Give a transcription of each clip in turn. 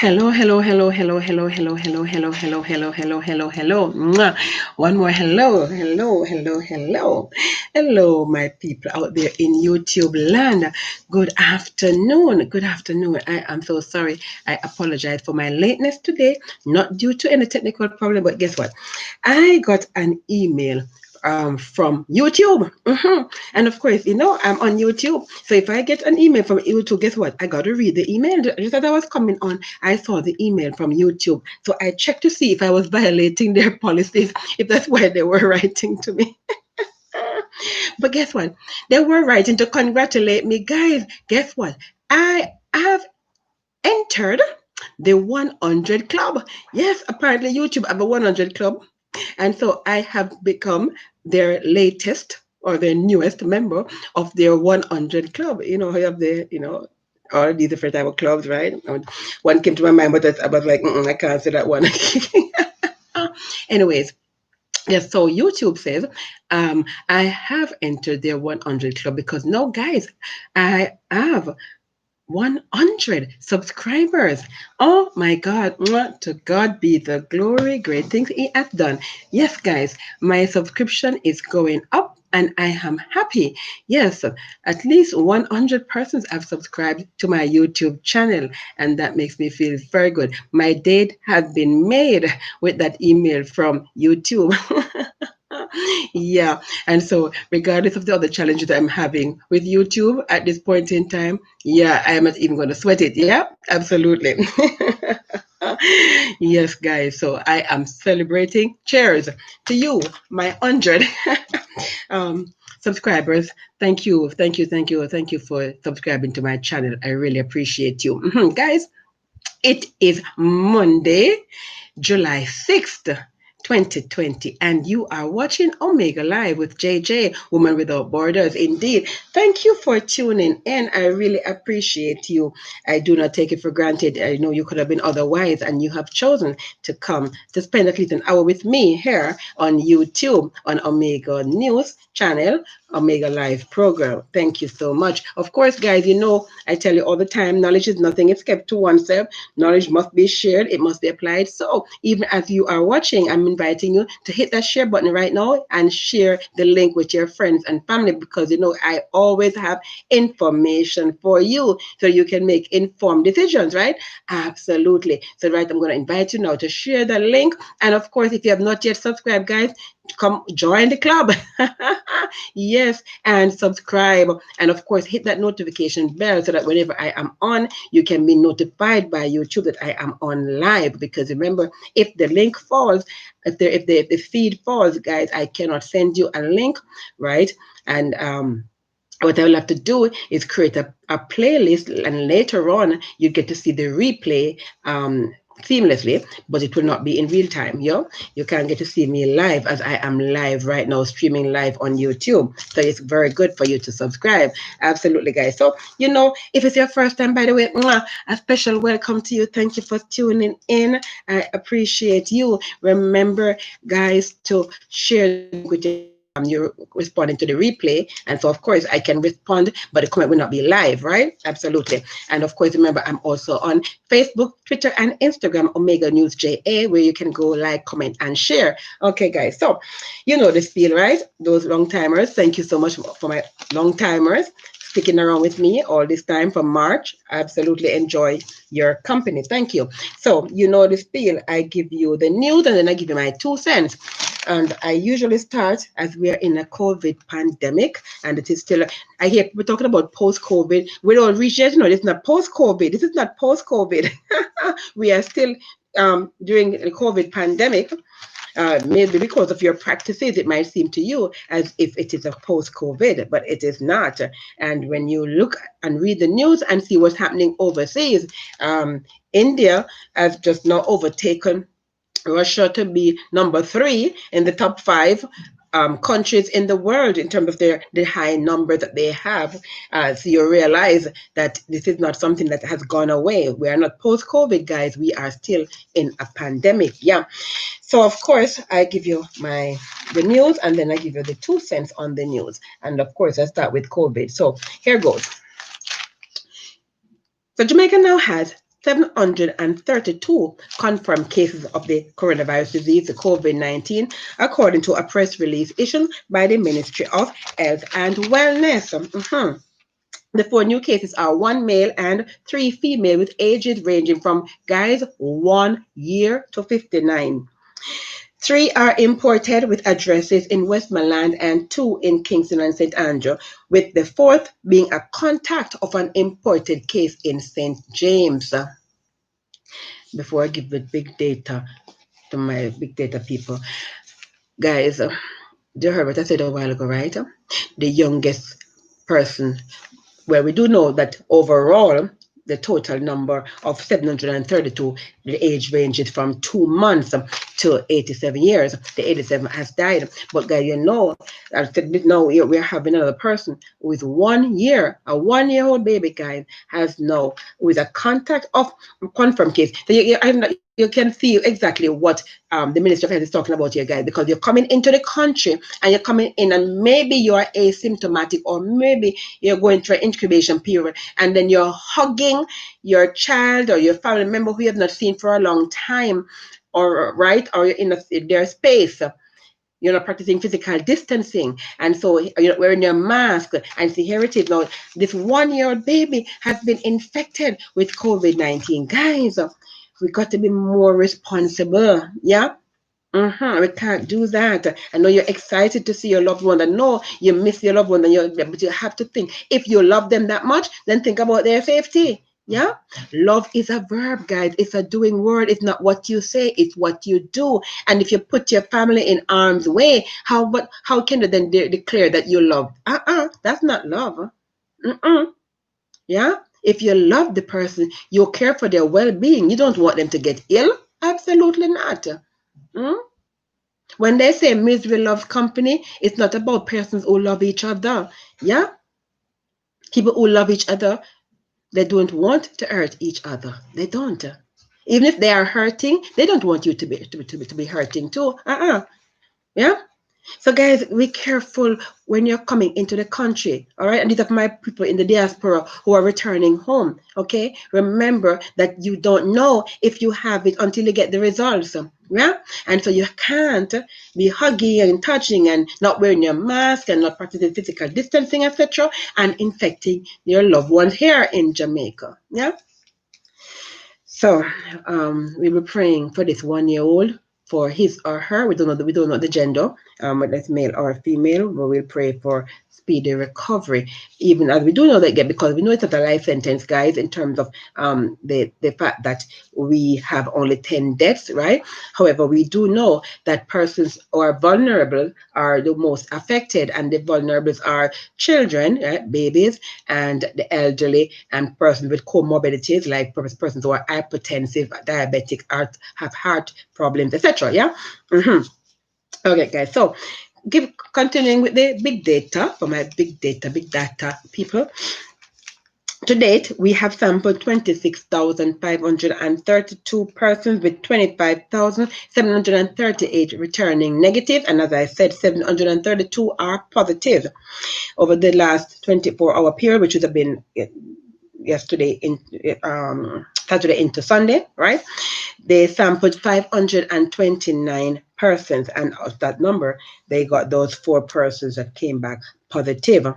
Hello, hello, hello, hello, hello, hello, hello, hello, hello, hello, hello, hello, hello. Mwah. One more hello, hello, hello, hello. Hello, my people out there in YouTube land. Good afternoon. Good afternoon. I am so sorry. I apologize for my lateness today, not due to any technical problem, but guess what? I got an email from YouTube. And of course, I'm on YouTube. So if I get an email from YouTube, guess what? I got to read the email. Just as I was coming on, I saw the email from YouTube. So I checked to see if I was violating their policies, if that's why they were writing to me. But guess what? They were writing to congratulate me. Guys, guess what? I have entered the 100 club. Yes, apparently YouTube have a 100 club. And so I have become their latest or their newest member of their 100 club. I have all these different type of clubs, right? One came to my mind, but I was like, I can't say that one. Anyways, yes, so YouTube says, I have entered their 100 club because no, guys, I have 100 subscribers. Oh my God. To God be the glory. Great things He has done. Yes, guys, my subscription is going up and I am happy. Yes, at least 100 persons have subscribed to my YouTube channel, and that makes me feel very good. My date has been made with that email from YouTube. Yeah. And so, regardless of the other challenges I'm having with YouTube at this point in time, yeah, I am not even going to sweat it. Yeah, absolutely. Yes, guys. So, I am celebrating. Cheers to you, my 100 um, subscribers. Thank you. Thank you. Thank you. Thank you for subscribing to my channel. I really appreciate you. Guys, it is Monday, July 6th, 2020, and you are watching Omega Live with JJ, Woman Without Borders. Indeed, thank you for tuning in. I really appreciate you. I do not take it for granted. I know you could have been otherwise, and you have chosen to come to spend at least an hour with me here on YouTube on Omega News channel, Omega Live program. Thank you so much. Of course, guys, I tell you all the time, knowledge is nothing, it's kept to oneself. Knowledge must be shared, it must be applied. So, even as you are watching, I'm inviting you to hit that share button right now and share the link with your friends and family because I always have information for you so you can make informed decisions, right? Absolutely. So, right, I'm going to invite you now to share the link. And of course, if you have not yet subscribed, guys, come join the club. Yes, and subscribe. And of course, hit that notification bell so that whenever I am on, you can be notified by YouTube that I am on live. Because remember, if the link falls, if the feed falls, guys, I cannot send you a link, right? And what I will have to do is create a playlist, and later on you get to see the replay seamlessly, but it will not be in real time. You can't get to see me live as I am live right now, streaming live on YouTube. So it's very good for you to subscribe. Absolutely, guys. So if it's your first time, by the way, a special welcome to you. Thank you for tuning in. I appreciate you. Remember, guys, to share the link with your friends. You're responding to the replay, and so of course I can respond, but the comment will not be live, right? Absolutely. And of course, remember, I'm also on Facebook, Twitter, and Instagram, Omega News JA, where you can go like, comment, and share. Okay, guys. So you know the spiel, right? Those long timers, thank you so much for my long timers sticking around with me all this time from March. I absolutely enjoy your company. Thank you. So you know the spiel. I give you the news and then I give you my 2 cents. And I usually start as we are in a COVID pandemic, and it is still. I hear people talking about post-COVID. We don't reach yet. No, it's not post-COVID. This is not post-COVID. We are still during the COVID pandemic. Maybe because of your practices, it might seem to you as if it is a post-COVID, but it is not. And when you look and read the news and see what's happening overseas, India has just now overtaken Russia to be number 3 in the top 5 countries in the world in terms of the high number that they have. So you realize that this is not something that has gone away. We are not post-COVID, guys. We are still in a pandemic. Yeah. So of course, I give you the news, and then I give you the 2 cents on the news. And of course, I start with COVID. So here goes. So Jamaica now has 732 confirmed cases of the coronavirus disease, the COVID-19, according to a press release issued by the Ministry of Health and Wellness. The 4 new cases are 1 male and 3 female, with ages ranging from, guys, 1 year to 59. 3 are imported with addresses in Westmoreland and 2 in Kingston and St. Andrew, with the 4th being a contact of an imported case in St. James. Before I give the big data to my big data people, guys, you heard what I said a while ago, right? The youngest person, well, we do know that overall, the total number of 732, the age ranges from 2 months to 87 years. The 87 has died. But guys, you know, now we're having another person with 1 year, a 1-year-old baby, guys, has now, with a contact of confirmed case. So you can see exactly what the Minister of Health is talking about here, guys, because you're coming into the country and you're coming in and maybe you're asymptomatic, or maybe you're going through an incubation period, and then you're hugging your child or your family member who you have not seen for a long time, or you're in their space. You're not practicing physical distancing, and so you're not wearing your mask. And see, here it is now. This 1-year-old baby has been infected with COVID-19. Guys, we got to be more responsible. Yeah. We can't do that. I know you're excited to see your loved one. I know you miss your loved one, but you have to think. If you love them that much, then think about their safety. Yeah. Love is a verb, guys. It's a doing word. It's not what you say, it's what you do. And if you put your family in harm's way, how can you then declare that you love? That's not love. Yeah. If you love the person, you care for their well-being. You don't want them to get ill. Absolutely not. When they say misery loves company, it's not about persons who love each other. Yeah? People who love each other, they don't want to hurt each other. They don't. Even if they are hurting, they don't want you to be hurting too. Yeah? So guys, be careful when you're coming into the country, all right? And these are my people in the diaspora who are returning home, okay? Remember that you don't know if you have it until you get the results, yeah? And so you can't be hugging and touching and not wearing your mask and not practicing physical distancing, etc., and infecting your loved ones here in Jamaica, yeah? So we were praying for this 1-year-old, for his or her. We don't know the gender, whether it's male or female, but we'll pray for speedy recovery. Even as we do know that, because we know it's not a life sentence, guys, in terms of the fact that we have only 10 deaths, right? However, we do know that persons who are vulnerable are the most affected, and the vulnerables are children, right? Babies, and the elderly, and persons with comorbidities, like persons who are hypertensive, diabetic, have heart problems, etc. Yeah. Okay, guys. So, continuing with the big data for my big data people. To date, we have sampled 26,532 persons, with 25,738 returning negative, and as I said, 732 are positive over the last 24-hour period, which would have been yesterday Saturday into Sunday, right? They sampled 529 persons, and of that number, they got those 4 persons that came back positive.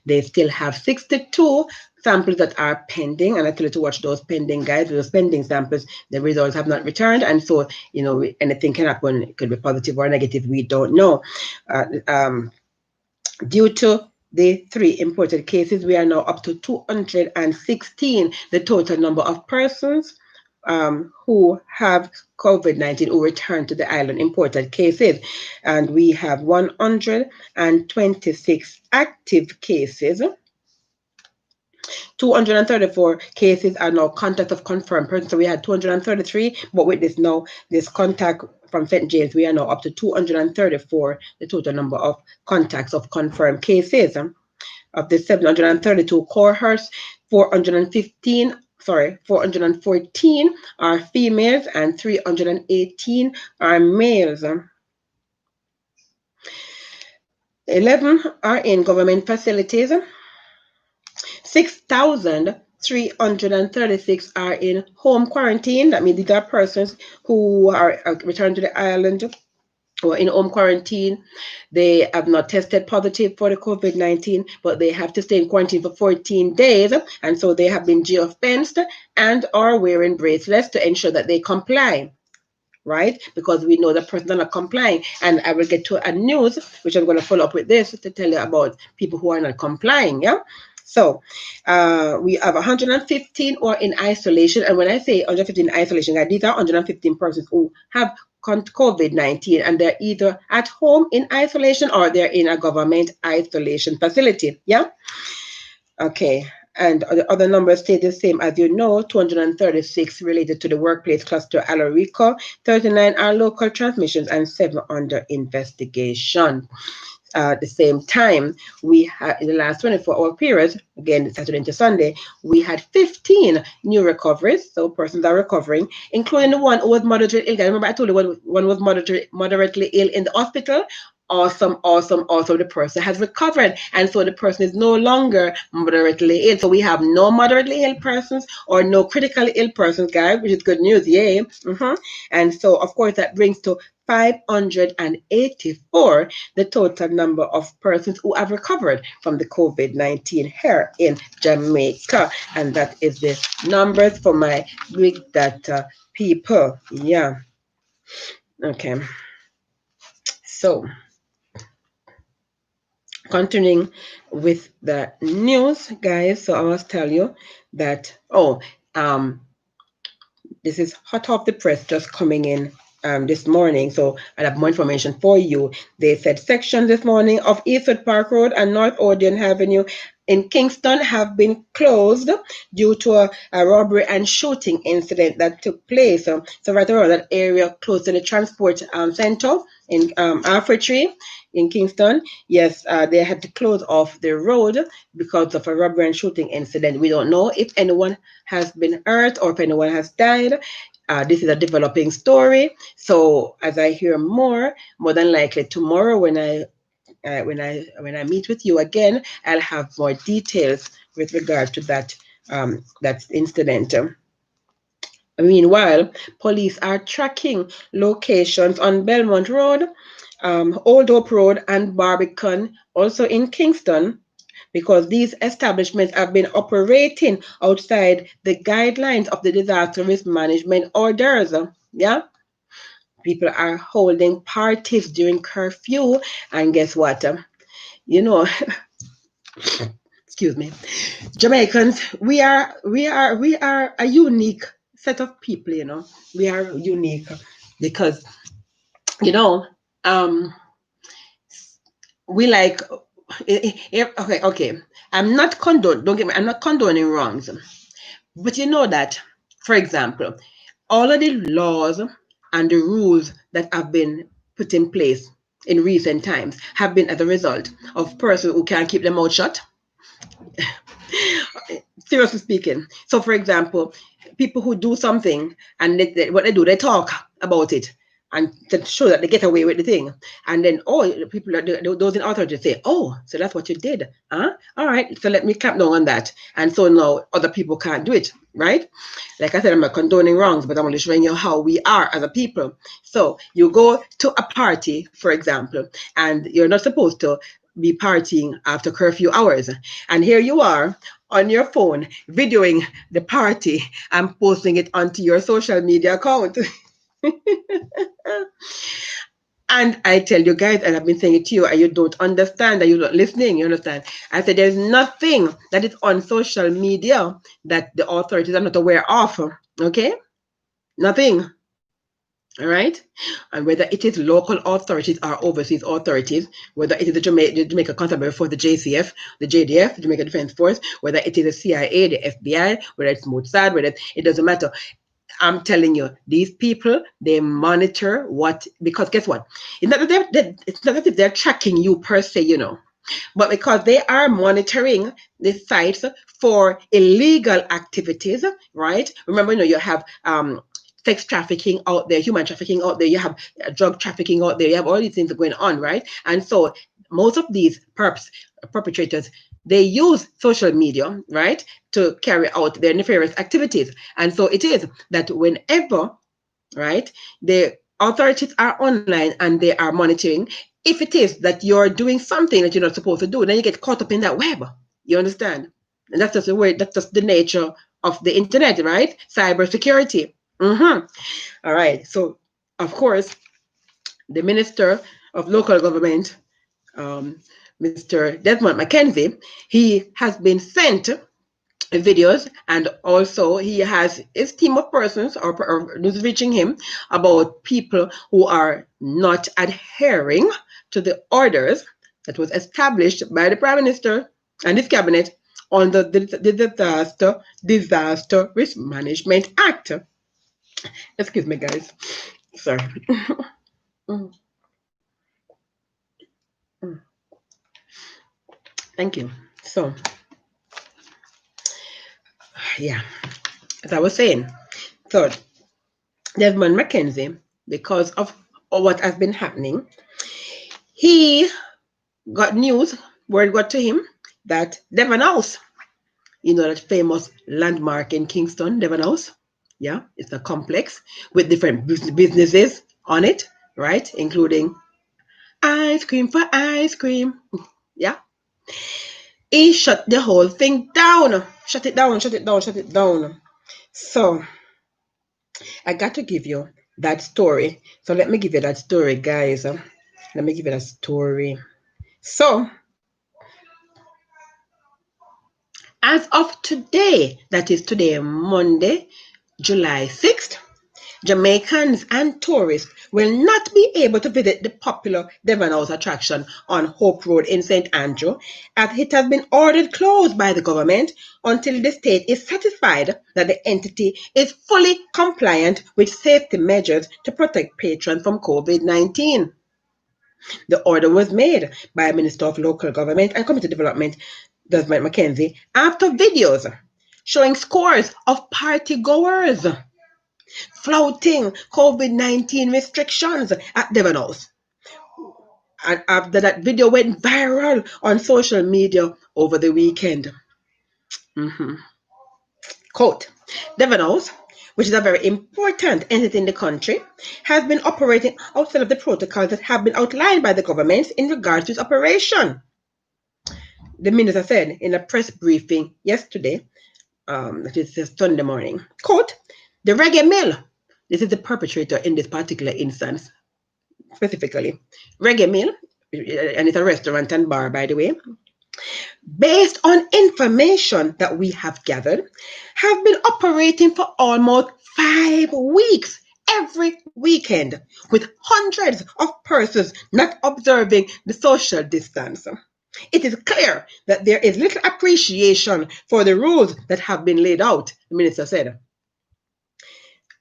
They still have 62 samples that are pending, and I tell you to watch those pending, guys. Those pending samples, the results have not returned, and so anything can happen. It could be positive or negative. We don't know. Due to the 3 imported cases, we are now up to 216, the total number of persons who have COVID-19 who returned to the island, imported cases. And we have 126 active cases. 234 cases are now contact of confirmed persons. So we had 233, but with this contact from St. James, we are now up to 234, the total number of contacts of confirmed cases. Of the 732 cohorts, 414 are females and 318 are males. 11 are in government facilities. 6,000 336 are in home quarantine. That means these are persons who are returned to the island or in home quarantine. They have not tested positive for the COVID-19, but they have to stay in quarantine for 14 days. And so they have been geofenced and are wearing bracelets to ensure that they comply. Right? Because we know the person are not complying. And I will get to a news, which I'm going to follow up with this to tell you about people who are not complying. Yeah. So we have 115 who are in isolation. And when I say 115 in isolation, these are 115 persons who have COVID-19 and they're either at home in isolation or they're in a government isolation facility. Yeah. Okay. And the other numbers stay the same as you know, 236 related to the workplace cluster Alarico, 39 are local transmissions, and 7 under investigation. At the same time, we had in the last 24-hour period, again Saturday into Sunday, we had 15 new recoveries. So persons are recovering, including the one who was moderately ill. Remember, I told you one was moderately ill in the hospital. Awesome. The person has recovered, and so the person is no longer moderately ill. So we have no moderately ill persons or no critically ill persons, guys, which is good news. Yay. And so, of course, that brings to 584 the total number of persons who have recovered from the COVID-19 here in Jamaica. And that is the numbers for my Greek data people. Yeah. Okay. So, continuing with the news, guys. So I must tell you that, this is hot off the press just coming in this morning. So I have more information for you. They said sections this morning of Eastwood Park Road and North Odeon Avenue in Kingston have been closed due to a robbery and shooting incident that took place. So right around that area close to the transport center in Alfred in Kingston, yes, they had to close off the road because of a robbery and shooting incident. We don't know if anyone has been hurt or if anyone has died. This is a developing story. So as I hear more than likely tomorrow when I meet with you again, I'll have more details with regard to that incident. Meanwhile, police are tracking locations on Belmont Road, Old Hope Road, and Barbican, also in Kingston, because these establishments have been operating outside the guidelines of the disaster risk management orders. Yeah. People are holding parties during curfew, and guess what? Excuse me, Jamaicans, we are a unique set of people. We are unique because we like. Okay. I'm not condoning wrongs, but you know that, for example, all of the laws and the rules that have been put in place in recent times have been as a result of persons who can't keep their mouth shut. Seriously speaking. So, for example, people who do something and what they do, they talk about it and to show that they get away with the thing. And then, people, those in authority say, oh, so that's what you did. Huh? All right, so let me clamp down on that. And so now other people can't do it, right? Like I said, I'm not condoning wrongs, but I'm only showing you how we are as a people. So you go to a party, for example, and you're not supposed to be partying after curfew hours. And here you are on your phone videoing the party and posting it onto your social media account. And I tell you guys, and I've been saying it to you, and you don't understand, and you're not listening, you understand? I said there's nothing that is on social media that the authorities are not aware of, okay? Nothing. All right. And whether it is local authorities or overseas authorities, whether it is the Jamaica Constabulary Force, the JCF, the JDF, the Jamaica Defense Force, whether it is the CIA, the FBI, whether it's Mossad, whether it doesn't matter. I'm telling you, these people, they monitor because guess what? It's not that they're tracking you per se, but because they are monitoring the sites for illegal activities, right? Remember, you have sex trafficking out there, human trafficking out there, you have drug trafficking out there, you have all these things going on, right? And so most of these perpetrators, they use social media, right, to carry out their nefarious activities. And so it is that whenever, right, the authorities are online and they are monitoring, if it is that you're doing something that you're not supposed to do, then you get caught up in that web. You understand? And that's just the way, that's just the nature of the internet, right? Cybersecurity. All right. So, of course, the Minister of Local Government, um, Mr. Desmond McKenzie, he has been sent videos, and also he has his team of persons or who's reaching him about people who are not adhering to the orders that was established by the Prime Minister and his cabinet on the Disaster Risk Management Act. Excuse me, guys. Sorry. Thank you. So, yeah, as I was saying, so Desmond McKenzie, because of what has been happening, he got news, word got to him that Devon House, you know, that famous landmark in Kingston, Devon House, yeah, it's a complex with different businesses on it, right, including ice cream for ice cream, yeah. He shut the whole thing down, shut it down, shut it down, shut it down. So I got to give you that story. So let me give you that story, guys. Let me give you that story. So, as of today, that is today, Monday, July 6th, Jamaicans and tourists will not be able to visit the popular Devon House attraction on Hope Road in St. Andrew, as it has been ordered closed by the government until the state is satisfied that the entity is fully compliant with safety measures to protect patrons from COVID-19. The order was made by Minister of Local Government and Community Development, Desmond McKenzie, after videos showing scores of party goers flouting COVID-19 restrictions at Devon House. And after that video went viral on social media over the weekend. Quote, Devon House, which is a very important entity in the country, has been operating outside of the protocols that have been outlined by the government in regards to its operation. The minister said in a press briefing yesterday, that is Sunday morning, quote, the Reggae Mill, this is the perpetrator in this particular instance, specifically, Reggae Mill, and it's a restaurant and bar, by the way, based on information that we have gathered, have been operating for almost 5 weeks every weekend with hundreds of persons not observing the social distance. It is clear that there is little appreciation for the rules that have been laid out, the minister said.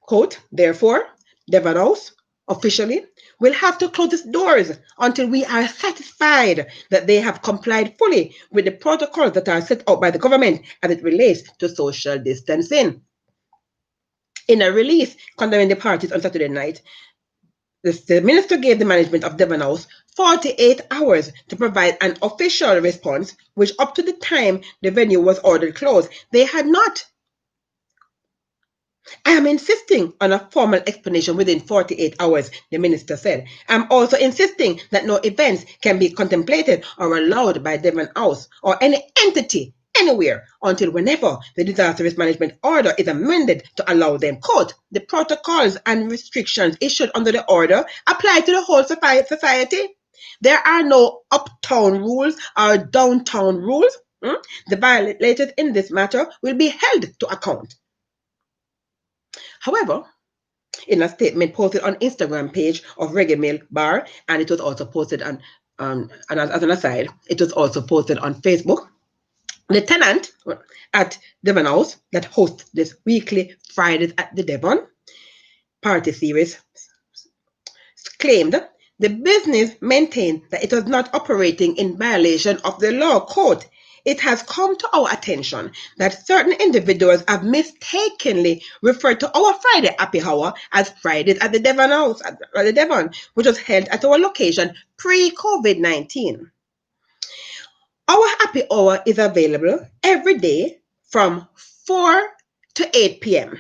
Quote, therefore, Devon House officially will have to close its doors until we are satisfied that they have complied fully with the protocols that are set out by the government as it relates to social distancing. In a release condemning the parties on Saturday night, the minister gave the management of Devon House 48 hours to provide an official response, which up to the time the venue was ordered closed, they had not. I am insisting on a formal explanation within 48 hours, the minister said. I'm also insisting that no events can be contemplated or allowed by Devon House or any entity anywhere until whenever the disaster risk management order is amended to allow them. Quote, the protocols and restrictions issued under the order apply to the whole society. There are no uptown rules or downtown rules. The violators in this matter will be held to account. However, in a statement posted on Instagram page of Reggae Mill Bar, and it was also posted on, and as an aside, it was also posted on Facebook. The tenant at Devon House that hosts this weekly Fridays at the Devon party series claimed the business maintained that it was not operating in violation of the law. Quote, it has come to our attention that certain individuals have mistakenly referred to our Friday happy hour as Fridays at the Devon House, at the Devon, which was held at our location pre-COVID-19. Our happy hour is available every day from 4 to 8 p.m.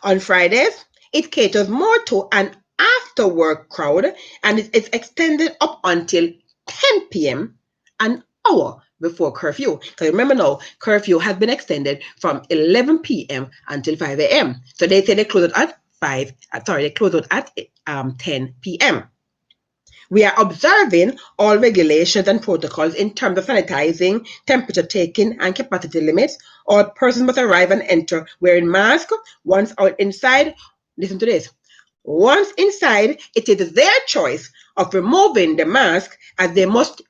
On Fridays, it caters more to an after work crowd and it is extended up until 10 p.m., an hour before curfew. Because remember now, curfew has been extended from 11 p.m. until 5 a.m. So they say they close it at they close it at 10 p.m. We are observing all regulations and protocols in terms of sanitizing, temperature taking, and capacity limits. All persons must arrive and enter wearing masks. Once out inside, listen to this. Once inside, it is their choice of removing the mask as they must